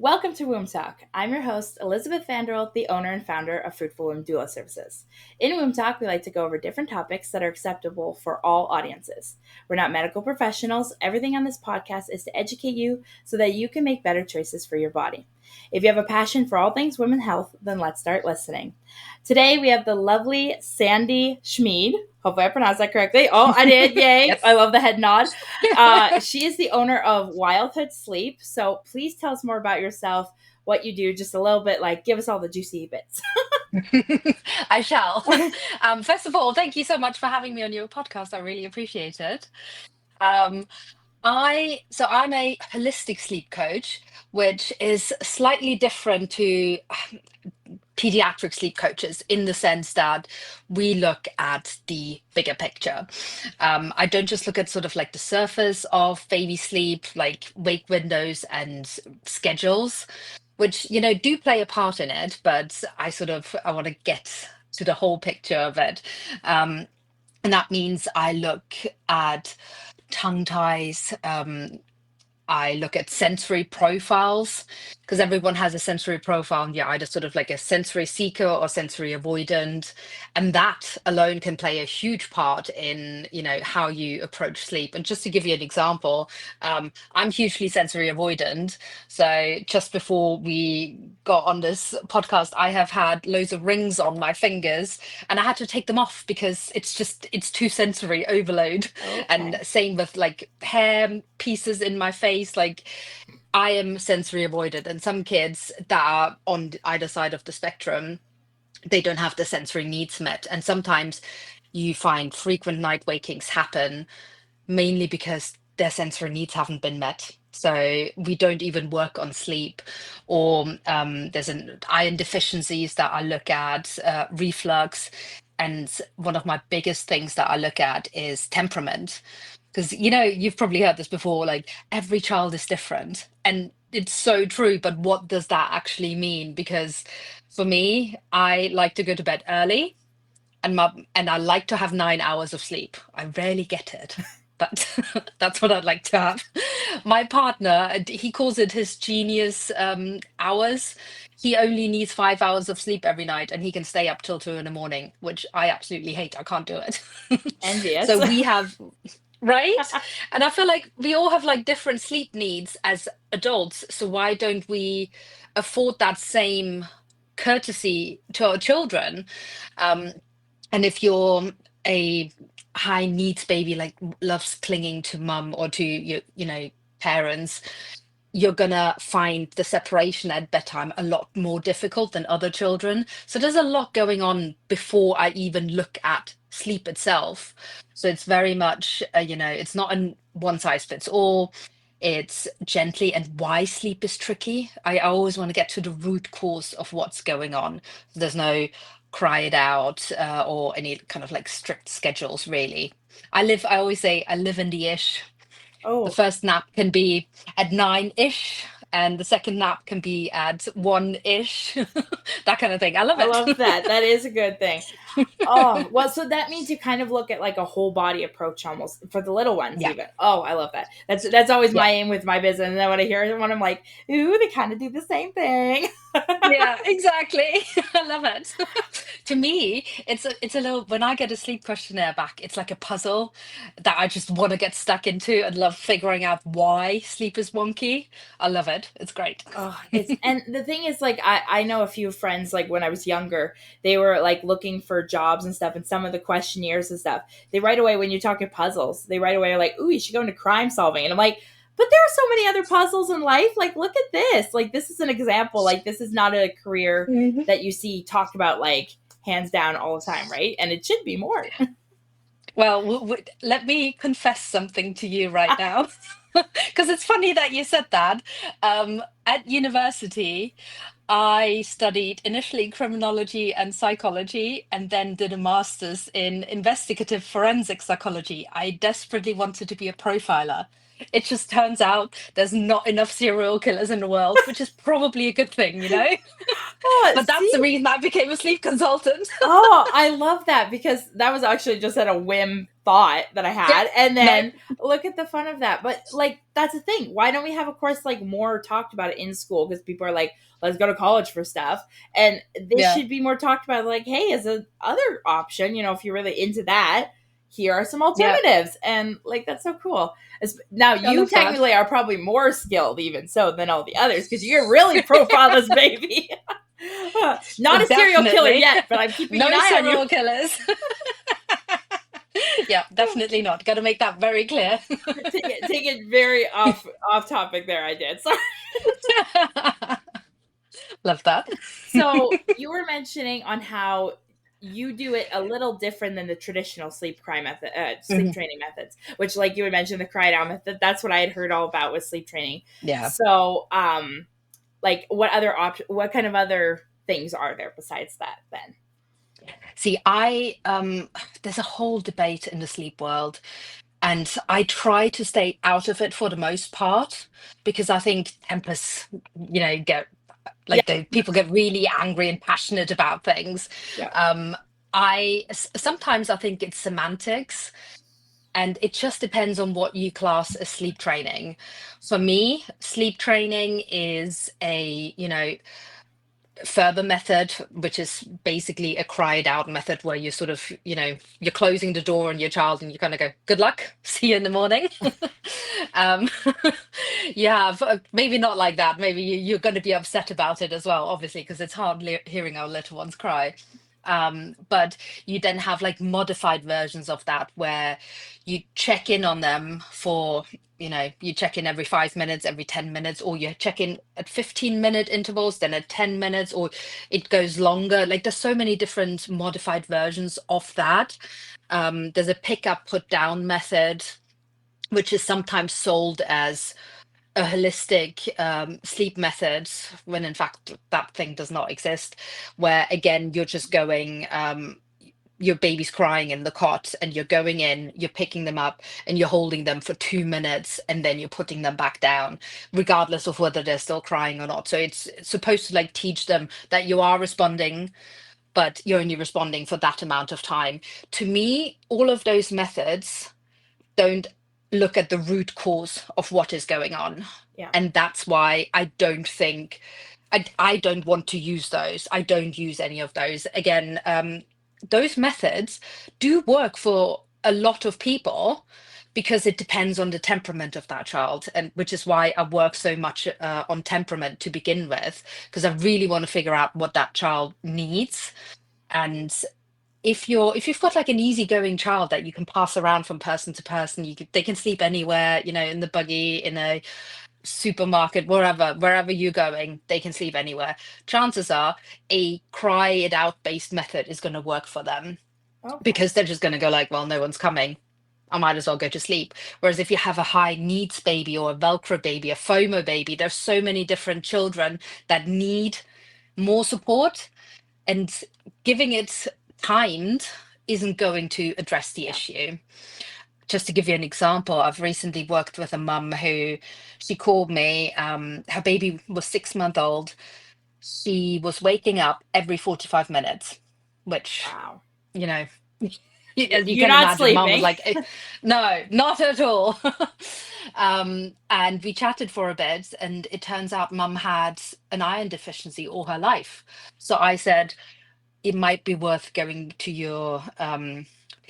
Welcome to Womb Talk. I'm your host, Elizabeth Vanderbilt, the owner and founder of Fruitful Womb Doula Services. In Womb Talk, we like to go over different topics that are acceptable for all audiences. We're not medical professionals. Everything on this podcast is to educate you so that you can make better choices for your body. If you have a passion for all things women's health, then let's start listening. Today, we have the lovely Sandy Schmied. Hopefully I pronounced that correctly. Oh, I did. Yay. Yes. I love the head nod. She is the owner of Wildhood Sleep. So please tell us more about yourself, what you do, just a little bit, like give us all the juicy bits. I shall. First of all, thank you so much for having me on your podcast. I really appreciate it. Um, I'm a holistic sleep coach, which is slightly different to pediatric sleep coaches in the sense that we look at the bigger picture. I don't just look at sort of like the surface of baby sleep, like wake windows and schedules, which, do play a part in it, but I want to get to the whole picture of it. Um, and that means I look at tongue ties. I look at sensory profiles because everyone has a sensory profile, and you're either sort of like a sensory seeker or sensory avoidant. And that alone can play a huge part in, how you approach sleep. And just to give you an example, I'm hugely sensory avoidant. So just before we got on this podcast, I have had loads of rings on my fingers and I had to take them off because it's too sensory overload. And Okay. same with like hair pieces in my face. Like I am sensory avoidant, and some kids that are on either side of the spectrum, they don't have the sensory needs met. And sometimes you find frequent night wakings happen mainly because their sensory needs haven't been met. So we don't even work on sleep, or there's an iron deficiencies that I look at, reflux, and one of my biggest things that I look at is temperament, because you've probably heard this before. Like every child is different, and it's so true. But what does that actually mean? Because for me, I like to go to bed early and I like to have 9 hours of sleep. I rarely get it, but that's what I'd like to have. My partner, he calls it his genius hours. He only needs 5 hours of sleep every night, and he can stay up till 2 in the morning, which I absolutely hate. I can't do it. Envious. So we have, right? And I feel like we all have like different sleep needs as adults. So why don't we afford that same courtesy to our children? Um, and if you're a high needs baby, like loves clinging to mum or to your parents, you're gonna find the separation at bedtime a lot more difficult than other children. So there's a lot going on before I even look at sleep itself. So it's very much, it's not a one size fits all. It's gently and why sleep is tricky. I always want to get to the root cause of what's going on. There's no cry it out or any kind of like strict schedules, really. I always say I live in the ish. The Oh, first nap can be at 9-ish, and the second nap can be at 1-ish. That kind of thing. I love I it. love that. That is a good thing. Oh, well, so that means you kind of look at like a whole body approach almost for the little ones, Yeah, even. Oh, I love that. That's always yeah. my aim with my business. And then when I hear one, I'm like, ooh, they kind of do the same thing. Yeah, exactly. I love it. To me, it's a little when I get a sleep questionnaire back, it's like a puzzle that I just want to get stuck into and love figuring out why sleep is wonky. I love it. It's great. Oh, it's and the thing is, like, I know a few friends, like when I was younger, they were like looking for jobs and stuff, and some of the questionnaires and stuff, they right away when you talk at puzzles, they right away are like, ooh, you should go into crime solving, and I'm like, but there are so many other puzzles in life. Like, look at this. Like, this is an example. Like, this is not a career Mhm. that you see talked about like hands down all the time, right? And it should be more. Well, let me confess something to you right now, because it's funny that you said that. At university, I studied initially criminology and psychology, and then did a master's in investigative forensic psychology. I desperately wanted to be a profiler. It just turns out there's not enough serial killers in the world, which is probably a good thing, you know? Oh, But that's the see, reason I became a sleep consultant. oh, I love that because that was actually just at a whim thought that I Yeah. had. And No. then look at the fun of that. But like, that's the thing. Why don't we have a course like more talked about it in school? Because people are like, let's go to college for stuff. And this Yeah. should be more talked about. Like, hey, as a other option, if you're really into that, here are some Yeah. alternatives. And like, that's so cool. Now I you love that. technically are probably more skilled even so than all the others because you're really profile this baby. Not a serial killer Definitely. yet, but I'm keeping an No eye on you. serial killers. Yeah, definitely not. Got to make that very clear. Take it very off topic there. I did. Sorry. Love that. So you were mentioning on how you do it a little different than the traditional sleep Mhm. training methods, which, like you had mentioned, the cry down method. That's what I had heard all about with sleep training. Yeah. So, like, what kind of other things are there besides that? Then, See, there's a whole debate in the sleep world, and I try to stay out of it for the most part because I think tempers, get yeah, like the people get really angry and passionate about things. yeah, Um, Sometimes I think it's semantics, and it just depends on what you class as sleep training. For me, sleep training is a further method, which is basically a cried out method where you sort of, you're closing the door on your child and you kind of go, good luck, see you in the morning. um, yeah, maybe not like that. Maybe you're going to be upset about it as well, obviously, because it's hard hearing our little ones cry. But you then have like modified versions of that where you check in on them for you check in every 5 minutes, every 10 minutes, or you check in at 15-minute intervals, then at 10 minutes, or it goes longer. Like there's so many different modified versions of that. There's a pick up, put down method, which is sometimes sold as a holistic sleep method, when in fact that thing does not exist, where again, you're just going, your baby's crying in the cot and you're going in, you're picking them up and you're holding them for 2 minutes and then you're putting them back down, regardless of whether they're still crying or not. So it's supposed to like teach them that you are responding, but you're only responding for that amount of time. To me, all of those methods don't look at the root cause of what is going on. yeah, And that's why I don't think I don't want to use those. I don't use any of those. Again, those methods do work for a lot of people because it depends on the temperament of that child, and which is why I work so much on temperament to begin with, because I really want to figure out what that child needs. And if you've got like an easygoing child that you can pass around from person to person, they can sleep anywhere, in the buggy, in a supermarket, wherever you're going, they can sleep anywhere. Chances are a cry it out based method is going to work for them okay, because they're just going to go like, well, no one's coming. I might as well go to sleep. Whereas if you have a high needs baby or a Velcro baby, a FOMO baby, there's so many different children that need more support, and giving it timed isn't going to address the yeah, issue. Just to give you an example, I've recently worked with a mum who she called me. Her baby was 6 months old. She was waking up every 45 minutes, which, wow, you know, as you you're can not imagine, mum was sleeping. like, no, not at all. And we chatted for a bit, and it turns out mum had an iron deficiency all her life. So I said, it might be worth going to your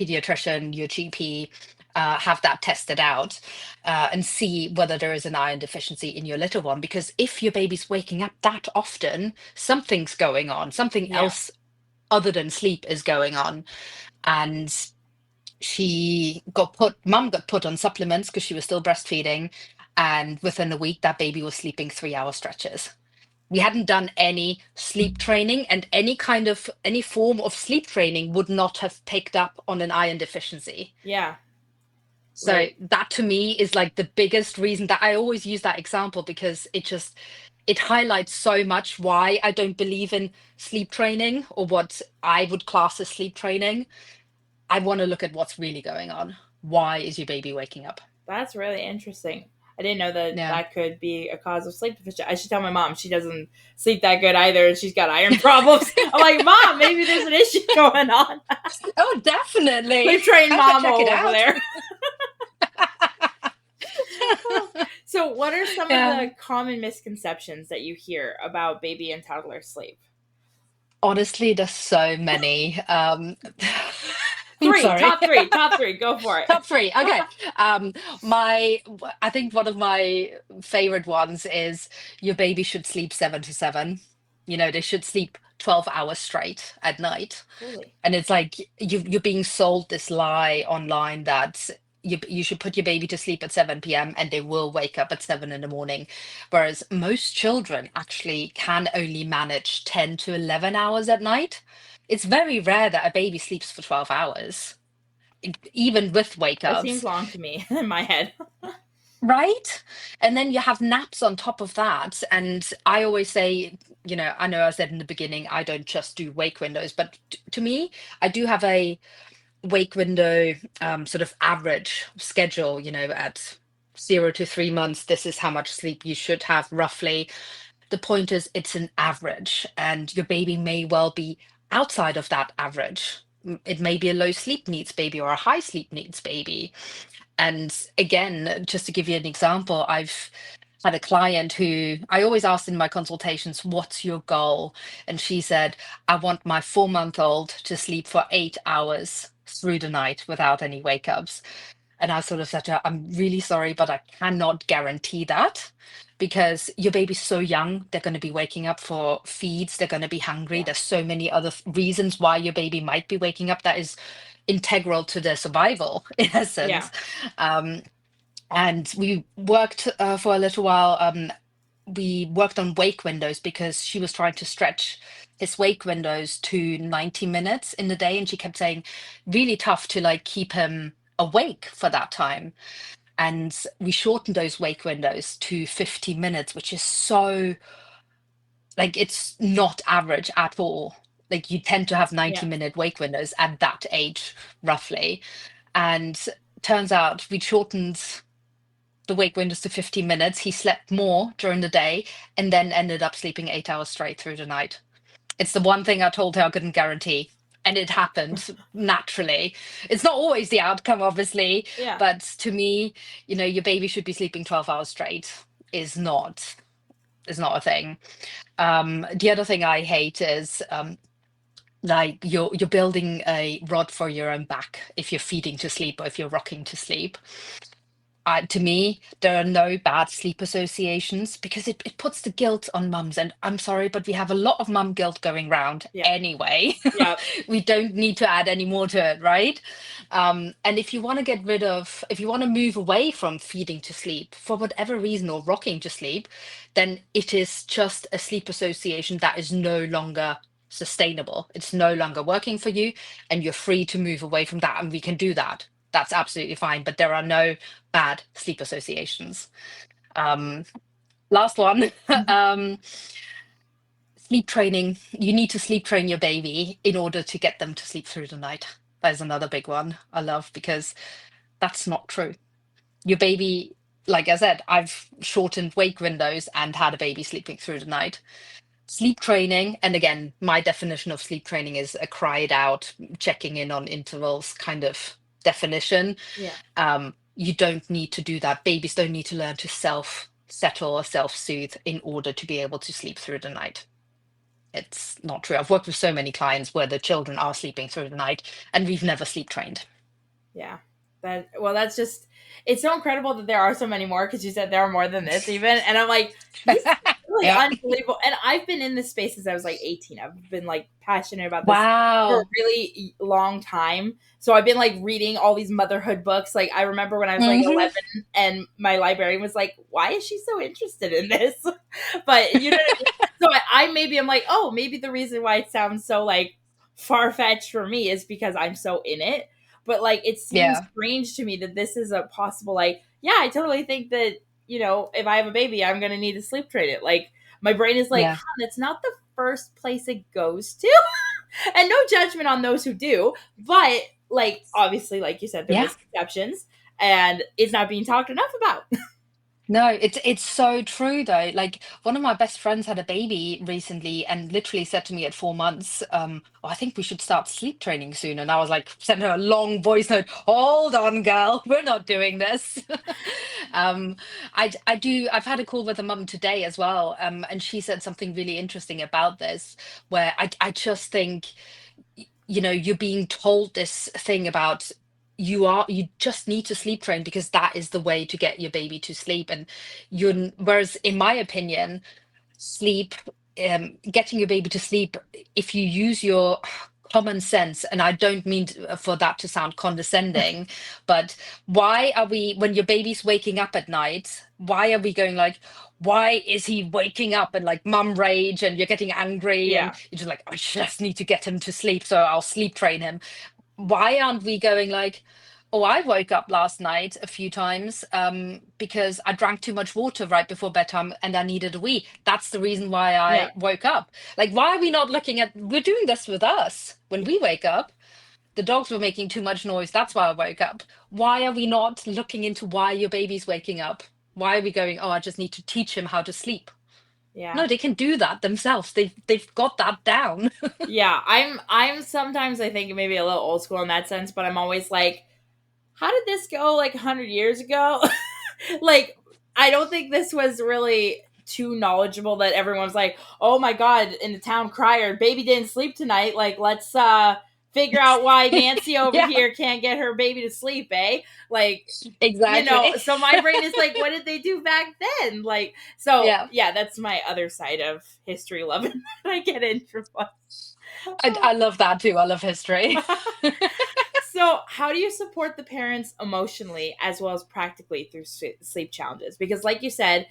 pediatrician, your GP, have that tested out, and see whether there is an iron deficiency in your little one. Because if your baby's waking up that often, something's going on, something Yeah, else other than sleep is going on. And mum got put on supplements because she was still breastfeeding. And within a week, that baby was sleeping 3 hour stretches. We hadn't done any sleep training, and any form of sleep training would not have picked up on an iron deficiency. yeah, So right. that to me is like the biggest reason that I always use that example, because it highlights so much why I don't believe in sleep training, or what I would class as sleep training. I want to look at what's really going on. Why is your baby waking up? That's really interesting. I didn't know that Yeah. that could be a cause of sleep deficiency. I should tell my mom. She doesn't sleep that good either, and she's got iron problems. I'm like, Mom, maybe there's an issue going on. Oh, definitely. Sleep train I should mom check it over out. there. So, what are some of Yeah. the common misconceptions that you hear about baby and toddler sleep? Honestly, there's so many. I'm Three, sorry. top three, top three. Go for it. Top three. Okay. I think one of my favorite ones is your baby should sleep 7 to 7. They should sleep 12 hours straight at night. Really? And it's like you're being sold this lie online that you should put your baby to sleep at 7 p.m. and they will wake up at 7 in the morning. Whereas most children actually can only manage 10 to 11 hours at night. It's very rare that a baby sleeps for 12 hours, even with wake That seems ups. long to me in my head. Right? And then you have naps on top of that. And I always say, I know I said in the beginning, I don't just do wake windows, but to me, I do have a wake window sort of average schedule, at 0 to 3 months. This is how much sleep you should have roughly. The point is, it's an average, and your baby may well be outside of that average. It may be a low sleep needs baby or a high sleep needs baby. And again, just to give you an example, I've had a client who I always asked in my consultations, what's your goal? And she said, I want my 4-month-old to sleep for 8 hours through the night without any wake ups. And I sort of said to her, I'm really sorry, but I cannot guarantee that because your baby's so young. They're going to be waking up for feeds. They're going to be hungry. Yeah. There's so many other reasons why your baby might be waking up that is integral to their survival, in Yeah. essence. Um, and we worked for a little while. We worked on wake windows because she was trying to stretch his wake windows to 90 minutes in the day. And she kept saying, really tough to like keep him awake for that time. And we shortened those wake windows to 50 minutes, which is so like it's not average at all. Like you tend to have Yeah. 90-minute wake windows at that age, roughly. And turns out we shortened the wake windows to 50 minutes. He slept more during the day and then ended up sleeping 8 hours straight through the night. It's the one thing I told her I couldn't guarantee. And it happened naturally. It's not always the outcome, obviously, Yeah. but to me, your baby should be sleeping 12 hours straight is not a thing. The other thing I hate is like you're building a rod for your own back if you're feeding to sleep or if you're rocking to sleep. To me, there are no bad sleep associations because it puts the guilt on mums. And I'm sorry, but we have a lot of mum guilt going around Yeah. anyway. Yeah. We don't need to add any more to it, right? And if you want to if you want to move away from feeding to sleep for whatever reason or rocking to sleep, then it is just a sleep association that is no longer sustainable. It's no longer working for you, and you're free to move away from that. And we can do that. That's absolutely fine. But there are no bad sleep associations. Um, Last one, sleep training. You need to sleep train your baby in order to get them to sleep through the night. That is another big one I love because that's not true. Your baby, like I said, I've shortened wake windows and had a baby sleeping through the night. Sleep training, and again, my definition of sleep training is a cried out, checking in on intervals kind of definition. Yeah. You don't need to do that. Babies don't need to learn to self settle or self soothe in order to be able to sleep through the night. It's not true. I've worked with so many clients where the children are sleeping through the night and we've never sleep trained. Yeah. That's just, it's so incredible that there are so many more because you said there are more than this even. And I'm like, this is really Yeah. unbelievable. And I've been in this space since I was like 18. I've been like passionate about this for a Wow. really long time. So I've been like reading all these motherhood books. Like I remember when I was like Hmm. 11 and my librarian was like, why is she so interested in this? But you know what I mean? So I maybe I'm like, oh, maybe the reason why it sounds so like far fetched for me is because I'm so in it. But like it seems Yeah. strange to me that this is a possible like, yeah, I totally think that, if I have a baby, I'm gonna need to sleep train it. Like my brain is like, Yeah. huh, that's not the first place it goes to. And no judgment on those who do, but like obviously, like you said, they're Yeah. misconceptions and it's not being talked enough about. No, it's so true though. Like one of my best friends had a baby recently and literally said to me at 4 months, "Oh, I think we should start sleep training soon." And I was like, sent her a long voice note, "Hold on, girl, we're not doing this." um, I've had a call with a mum today as well, and she said something really interesting about this, where I just think you're being told this thing about you just need to sleep train because that is the way to get your baby to sleep. And whereas in my opinion, sleep, getting your baby to sleep, if you use your common sense, and I don't mean for that to sound condescending, but why are we, when your baby's waking up at night, why are we going like, why is he waking up, and like mum rage, and you're getting angry, and Yeah, you're just like, I just need to get him to sleep, so I'll sleep train him. Why aren't we going like, oh, I woke up last night a few times because I drank too much water right before bedtime and I needed a wee. That's the reason why yeah, I woke up. Like, why are we not looking at, we're doing this with us when we wake up? The dogs were making too much noise. That's why I woke up. Why are we not looking into why your baby's waking up? Why are we going, oh, I just need to teach him how to sleep? yeah. No, they can do that themselves. They've got that down. Yeah, I'm sometimes I think maybe a little old school in that sense, but I'm always like, how did this go like 100 years ago? Like, I don't think this was really too knowledgeable that everyone's like, oh my god, in the town crier, baby didn't sleep tonight. Like, let's figure out why Nancy over Yeah, here can't get her baby to sleep, eh? Like, exactly. so my brain is like, what did they do back then? Like, so Yeah. yeah, that's my other side of history loving that I get into. I love that too. I love history. So, how do you support the parents emotionally as well as practically through sleep challenges? Because, like you said,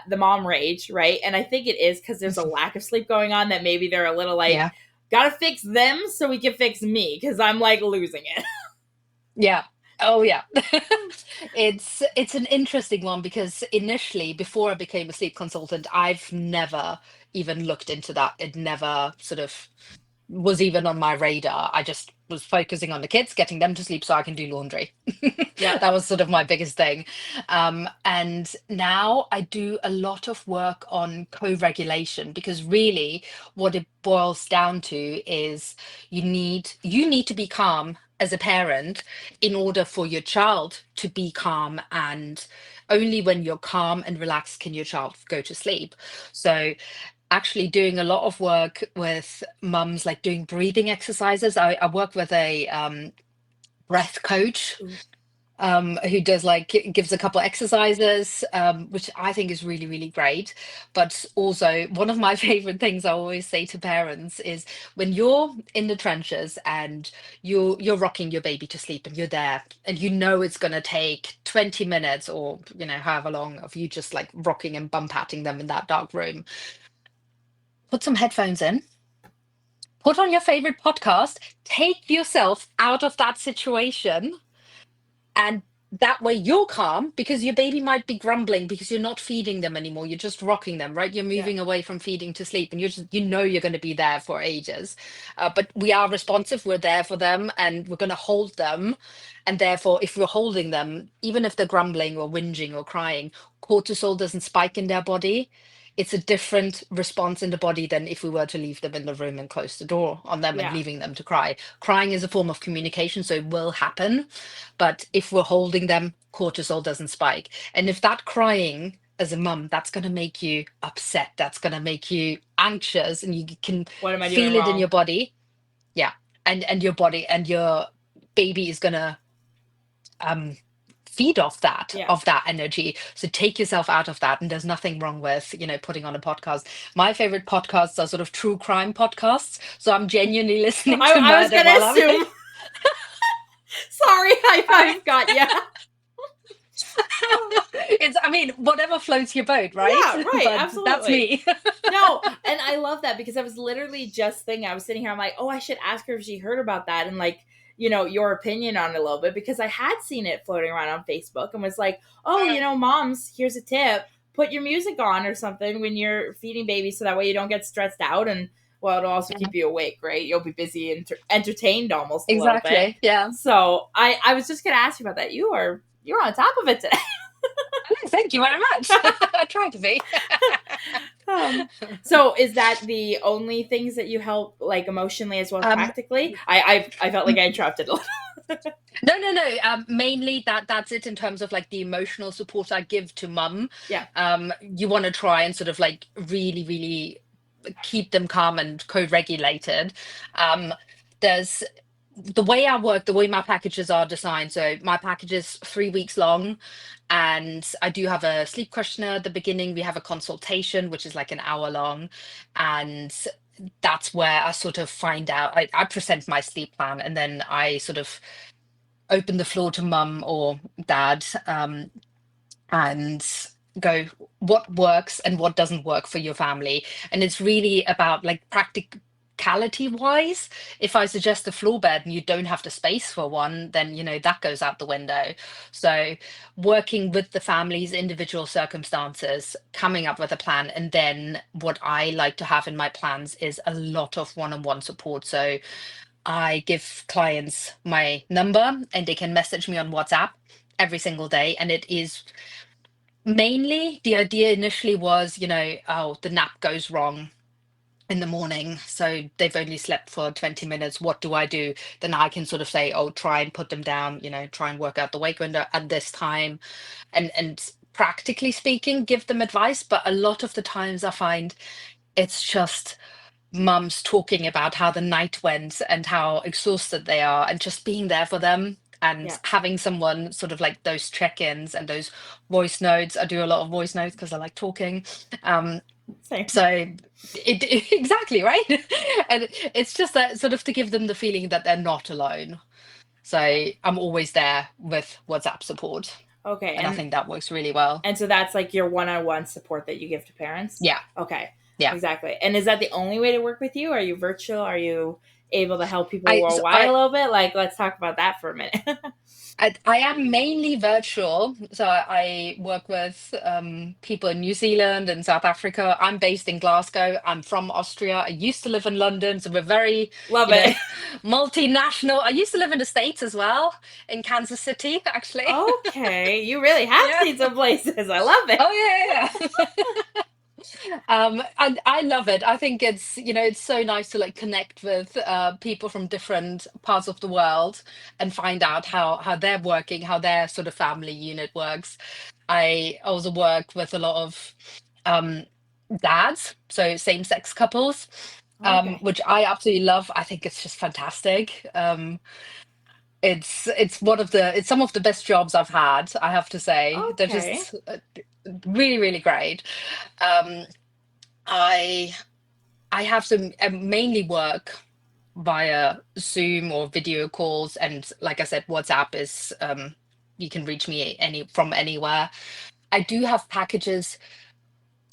the mom rage, right? And I think it is because there's a lack of sleep going on that maybe they're a little like, Yeah. gotta fix them so we can fix me because I'm like losing it. Yeah. Oh yeah. It's an interesting one because initially, before I became a sleep consultant, I've never even looked into that. It never sort of was even on my radar. I just was focusing on the kids, getting them to sleep so I can do laundry. Yep. That was sort of my biggest thing. And now I do a lot of work on co-regulation because really what it boils down to is you need to be calm as a parent in order for your child to be calm, and only when you're calm and relaxed can your child go to sleep. So actually doing a lot of work with mums, like doing breathing exercises. I work with a breath coach Ooh. who does like gives a couple exercises, which I think is really, really great. But also, one of my favorite things I always say to parents is when you're in the trenches and you're rocking your baby to sleep and you're there and you know it's going to take 20 minutes or however long of you just like rocking and bum patting them in that dark room, put some headphones in, put on your favorite podcast, take yourself out of that situation, and that way you're calm because your baby might be grumbling because you're not feeding them anymore. You're just rocking them, right? You're Yeah. moving away from feeding to sleep, and you're going to be there for ages. But we are responsive. We're there for them, and we're going to hold them. And therefore, if we're holding them, even if they're grumbling or whinging or crying, cortisol doesn't spike in their body. It's a different response in the body than if we were to leave them in the room and close the door on them and Yeah. leaving them to cry. Crying is a form of communication, so it will happen, but if we're holding them, cortisol doesn't spike. And if that crying as a mum, that's going to make you upset, that's going to make you anxious, and you can What am I doing feel it in wrong? your body. Yeah. And your body and your baby is going to um, feed off that Yeah. of that energy. So take yourself out of that. And there's nothing wrong with putting on a podcast. My favorite podcasts are sort of true crime podcasts, so I'm genuinely listening to I was murder gonna while I'm assume. Sorry, high five got ya. it's, I mean, whatever floats your boat, right? Yeah, right. But that's Absolutely. me. No, and I love that because I was literally just thinking, I was sitting here, I'm like, oh, I should ask her if she heard about that and like, your opinion on it a little bit because I had seen it floating around on Facebook and was like, oh, moms, here's a tip. Put your music on or something when you're feeding babies so that way you don't get stressed out and, well, it'll also keep you awake, right? You'll be busy and entertained almost a little bit. Exactly. Yeah. So I was just going to ask you about that. You're on top of it today. Thank you very much. I try to be. So is that the only things that you help like emotionally as well as um, practically? I felt like I interrupted a little. no, no, no. Mainly that's it in terms of like the emotional support I give to mum. Yeah. You want to try and sort of like really, really keep them calm and co-regulated. Um, there's the way I work, the way my packages are designed. So my package is 3 weeks long, and I do have a sleep questionnaire at the beginning. We have a consultation, which is like an hour long, and that's where I sort of find out. I present my sleep plan, and then I sort of open the floor to mum or dad, and go what works and what doesn't work for your family. And it's really about like practicality wise. If I suggest a floor bed and you don't have the space for one, then that goes out the window. So working with the family's individual circumstances, coming up with a plan, and then what I like to have in my plans is a lot of one-on-one support. So I give clients my number and they can message me on WhatsApp every single day. And it is mainly the idea initially was, oh, the nap goes wrong in the morning. So they've only slept for 20 minutes. What do I do? Then I can sort of say, oh, try and put them down, try and work out the wake window at this time. And practically speaking, give them advice. But a lot of the times I find it's just mums talking about how the night went and how exhausted they are, and just being there for them and Yeah. having someone sort of like those check-ins and those voice notes. I do a lot of voice notes because I like talking. um Same. so exactly right. And it's just that sort of to give them the feeling that they're not alone. So I'm always there with WhatsApp support, Okay. and I think that works really well. And so that's like your one-on-one support that you give to parents? Yeah, Okay. yeah. Exactly. And is that the only way to work with you? Are you virtual? Are you able to help people I so worldwide a little bit? Like, let's talk about that for a minute. I am mainly virtual, so I work with people in New Zealand and South Africa. I'm based in Glasgow. I'm from Austria. I used to live in London, so we're very, Love you know, it. multinational. I used to live in the States as well, in Kansas City, actually. Okay. You really have Yeah. seen some places. I love it. Oh yeah, yeah, yeah. And I love it. I think it's so nice to like connect with people from different parts of the world and find out how they're working, how their sort of family unit works. I also work with a lot of um, dads, so same-sex couples, Okay. which I absolutely love. I think it's just fantastic. It's some of the best jobs I've had, I have to say. They're Okay. just really, really great. Um, I I have to mainly work via Zoom or video calls, and like I said, WhatsApp is you can reach me from anywhere. I do have packages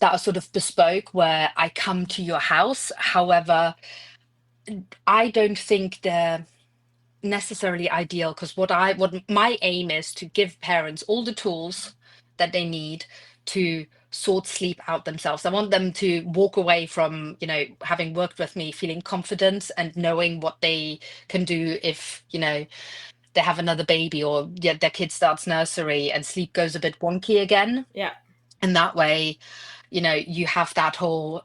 that are sort of bespoke where I come to your house. However, I don't think they're necessarily ideal, because what my aim is to give parents all the tools that they need to sort sleep out themselves. I want them to walk away from, having worked with me feeling confident and knowing what they can do if, they have another baby, or yeah, their kid starts nursery and sleep goes a bit wonky again. Yeah. And that way, you have that whole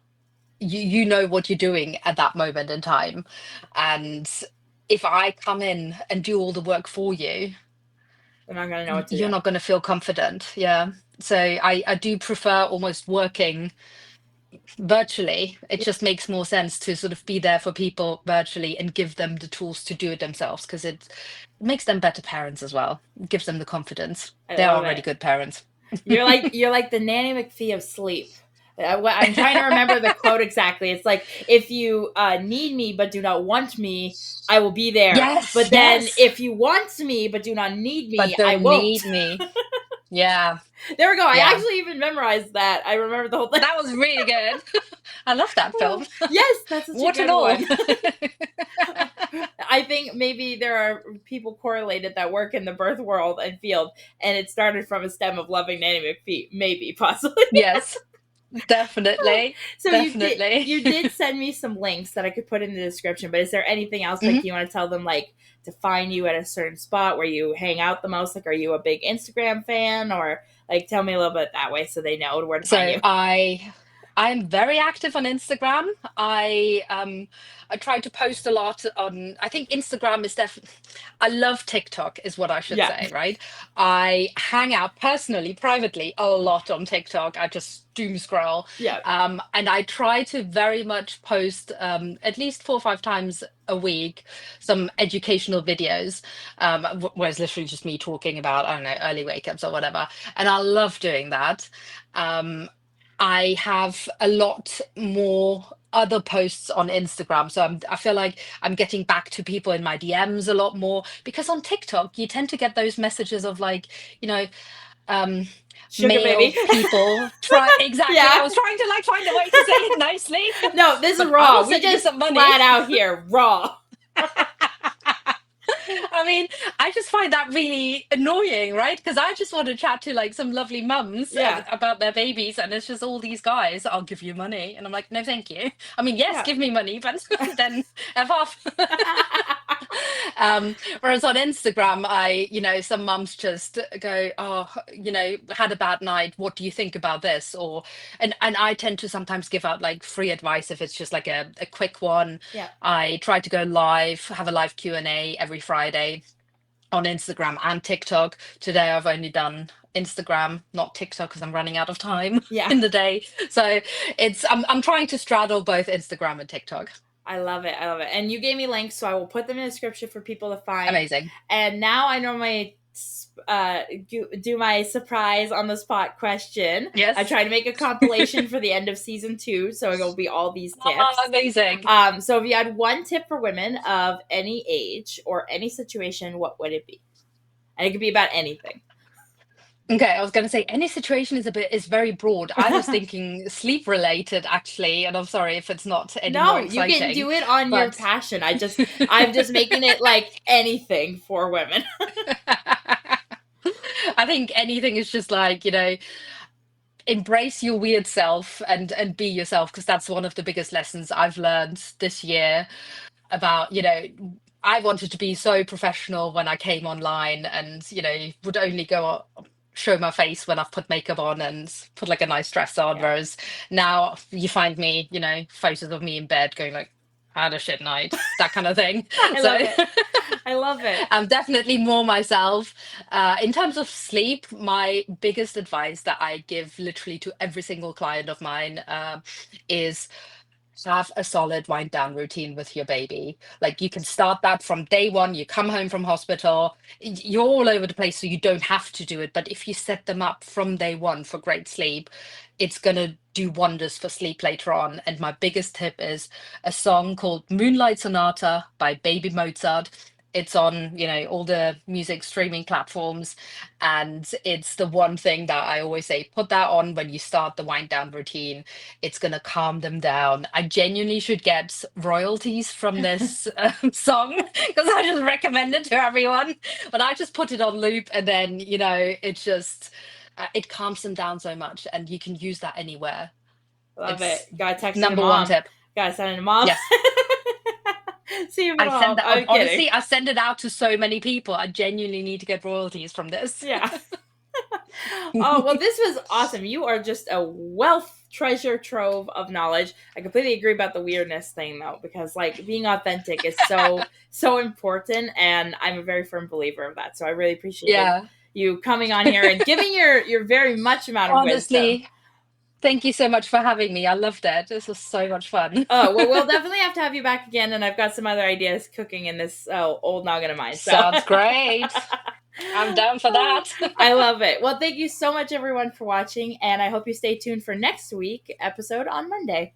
you know what you're doing at that moment in time. And if I come in and do all the work for you, They're not going to know what to you're do. not going to feel confident. Yeah. So I do prefer almost working virtually. It Yeah. just makes more sense to sort of be there for people virtually and give them the tools to do it themselves, because it makes them better parents as well. It gives them the confidence. I They're love it. already good parents. You're like the Nanny McPhee of sleep. I'm trying to remember the quote exactly. It's like, if you need me but do not want me, I will be there. Yes, But then yes. if you want me but do not need But me, I don't won't. need me. Yeah, There we go. I yeah. actually even memorized that. I remember the whole thing. That was really good. I love that film. Yes, that's such a What and good all. one. I think maybe there are people correlated that work in the birth world and field, and it started from a stem of loving Nanny McPhee. Maybe, possibly. Yes. Definitely. So Definitely. you did send me some links that I could put in the description, but is there anything else like Mhm. you want to tell them, like to find you at a certain spot where you hang out the most? Like, are you a big Instagram fan, or like tell me a little bit that way so they know where to find So you? I'm very active on Instagram. I try to post a lot on. I think Instagram is definitely. I love TikTok, is what I should Yeah, say, right? I hang out personally, privately, a lot on TikTok. I just doom scroll, yeah, and I try to very much post at least 4 or 5 times a week some educational videos, where it's literally just me talking about, I don't know, early wake ups or whatever, and I love doing that. Um, I have a lot more other posts on Instagram. So I feel like I'm getting back to people in my DMs a lot more, because on TikTok, you tend to get those messages of like, you know, um, sugar baby. male people try exactly. I Yeah. was trying to like find a way to say it nicely, No, this is but I will raw. We send you just some money. flat out here raw. I mean, I just find that really annoying, right? Because I just want to chat to like some lovely mums Yeah, about their babies, and it's just all these guys. I'll give you money, and I'm like, no, thank you. I mean, yes, yeah. give me money, but then F off. Whereas on Instagram, some mums just go, oh, had a bad night. What do you think about this? Or, and I tend to sometimes give out like free advice if it's just like a quick one. Yeah, I try to go live, have a live Q&A every Friday on Instagram and TikTok. Today I've only done Instagram, not TikTok, because I'm running out of time yeah. in the day. So I'm trying to straddle both Instagram and TikTok. I love it. I love it. And you gave me links, so I will put them in the description for people to find. Amazing. And now I normally do my surprise on the spot question. I Yes. try to make a compilation for the end of season 2, so it'll be all these Oh, tips. amazing. So if you had one tip for women of any age or any situation, what would it be? And it could be about anything. Okay, I was going to say any situation is very broad. I was thinking sleep related actually, and I'm sorry if it's not any more No, you can exciting, do it on your but passion. I'm just making it like anything for women. I think anything is just like, embrace your weird self and be yourself, because that's one of the biggest lessons I've learned this year about, I wanted to be so professional when I came online, and would only show my face when I've put makeup on and put like a nice dress on, Yeah, whereas now you find me, photos of me in bed going like, I had a shit night, that kind of thing. I So love it. I love it. I'm definitely more myself. In terms of sleep, my biggest advice that I give literally to every single client of mine is have a solid wind down routine with your baby. Like, you can start that from day one. You come home from hospital, you're all over the place, so you don't have to do it. But if you set them up from day one for great sleep, it's going to do wonders for sleep later on. And my biggest tip is a song called Moonlight Sonata by Baby Mozart. It's on, all the music streaming platforms. And it's the one thing that I always say, put that on when you start the wind down routine. It's going to calm them down. I genuinely should get royalties from this song, because I just recommend it to everyone. But I just put it on loop, and then, it just, it calms them down so much. And you can use that anywhere. Love It's it. Gotta text it to number one mom. tip. Gotta send it to mom. Yes. See if I it'll send help. that, I'm kidding. honestly, I send it out to so many people. I genuinely need to get royalties from this. Yeah. Oh, well, this was awesome. You are just a wealth treasure trove of knowledge. I completely agree about the weirdness thing though, because like being authentic is so important, and I'm a very firm believer of that. So I really appreciated Yeah. you coming on here and giving your very much amount of wisdom. Honestly, thank you so much for having me. I loved it. This was so much fun. Oh, well, we'll definitely have to have you back again, and I've got some other ideas cooking in this old noggin of mine. So Sounds great. I'm down for that. I love it. Well, thank you so much, everyone, for watching, and I hope you stay tuned for next week episode on Monday.